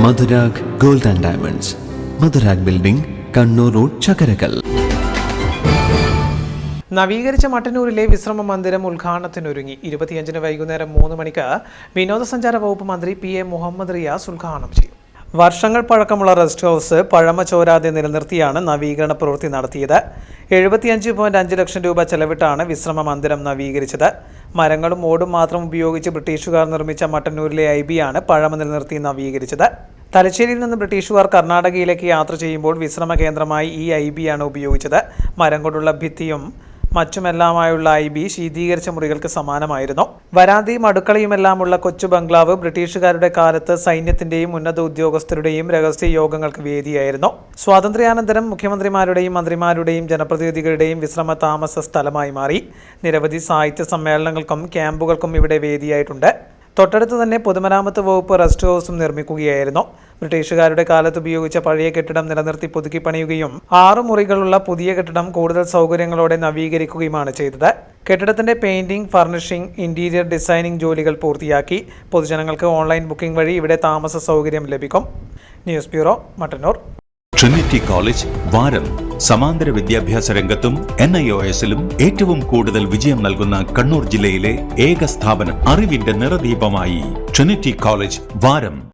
Madhurag gold and diamonds, Madhurag building, Kannur road, Chakkarakal. നവീകരിച്ച മട്ടന്നൂരിലെ വിശ്രമ മന്ദിരം ഉദ്ഘാടനത്തിനൊരുങ്ങി. 25-ന് വൈകുന്നേരം 3 മണിക്ക് വിനോദസഞ്ചാര വകുപ്പ് മന്ത്രി PA മുഹമ്മദ് റിയാസ് ഉദ്ഘാടനം ചെയ്യും. വർഷങ്ങൾ പഴക്കമുള്ള റെസ്റ്റ് ഹൗസ് പഴമ ചോരാതെ നിലനിർത്തിയാണ് നവീകരണ പ്രവൃത്തി നടത്തിയത്. 75.5 ലക്ഷം രൂപ ചെലവിട്ടാണ് വിശ്രമ മന്ദിരം നവീകരിച്ചത്. മരങ്ങളും ഓടും മാത്രം ഉപയോഗിച്ച് ബ്രിട്ടീഷുകാർ നിർമ്മിച്ച മട്ടന്നൂരിലെ IB ആണ് പഴമ നിലനിർത്തി നവീകരിച്ചത്. തലശ്ശേരിയിൽ നിന്ന് ബ്രിട്ടീഷുകാർ കർണാടകയിലേക്ക് യാത്ര ചെയ്യുമ്പോൾ വിശ്രമ കേന്ദ്രമായി ഈ IB ആണ് ഉപയോഗിച്ചത്. മരം കൊണ്ടുള്ള ഭിത്തിയും മറ്റുമെല്ലാമായുള്ള IB ശീതീകരിച്ച മുറികൾക്ക് സമാനമായിരുന്നു. വരാന്തയും അടുക്കളയുമെല്ലാമുള്ള കൊച്ചു ബംഗ്ലാവ് ബ്രിട്ടീഷുകാരുടെ കാലത്ത് സൈന്യത്തിന്റെയും ഉന്നത ഉദ്യോഗസ്ഥരുടെയും രഹസ്യ യോഗങ്ങൾക്ക് വേദിയായിരുന്നു. സ്വാതന്ത്ര്യാനന്തരം മുഖ്യമന്ത്രിമാരുടെയും മന്ത്രിമാരുടെയും ജനപ്രതിനിധികളുടെയും വിശ്രമ താമസ സ്ഥലമായി മാറി. നിരവധി സാഹിത്യ സമ്മേളനങ്ങൾക്കും ക്യാമ്പുകൾക്കും ഇവിടെ വേദിയായിട്ടുണ്ട്. തൊട്ടടുത്ത് തന്നെ പൊതുമരാമത്ത് വകുപ്പ് റെസ്റ്റ് ഹൗസും നിർമ്മിക്കുകയായിരുന്നു. ബ്രിട്ടീഷുകാരുടെ കാലത്ത് ഉപയോഗിച്ച പഴയ കെട്ടിടം നിലനിർത്തി പുതുക്കി പണിയുകയും 6 മുറികളുള്ള പുതിയ കെട്ടിടം കൂടുതൽ സൗകര്യങ്ങളോടെ നവീകരിക്കുകയുമാണ് ചെയ്തത്. കെട്ടിടത്തിന്റെ പെയിന്റിംഗ്, ഫർണിഷിംഗ്, ഇന്റീരിയർ ഡിസൈനിംഗ് ജോലികൾ പൂർത്തിയാക്കി. പൊതുജനങ്ങൾക്ക് ഓൺലൈൻ ബുക്കിംഗ് വഴി ഇവിടെ താമസ സൗകര്യം ലഭിക്കും. News bureau, Mattannur. Trinity college വാരം സമാന്തര വിദ്യാഭ്യാസ രംഗത്തും NIOSലും ഏറ്റവും കൂടുതൽ വിജയം നൽകുന്ന കണ്ണൂർ ജില്ലയിലെ ഏക സ്ഥാപനം. അറിവിന്റെ നിറദീപമായി ട്രിനിറ്റി കോളേജ് വാരം.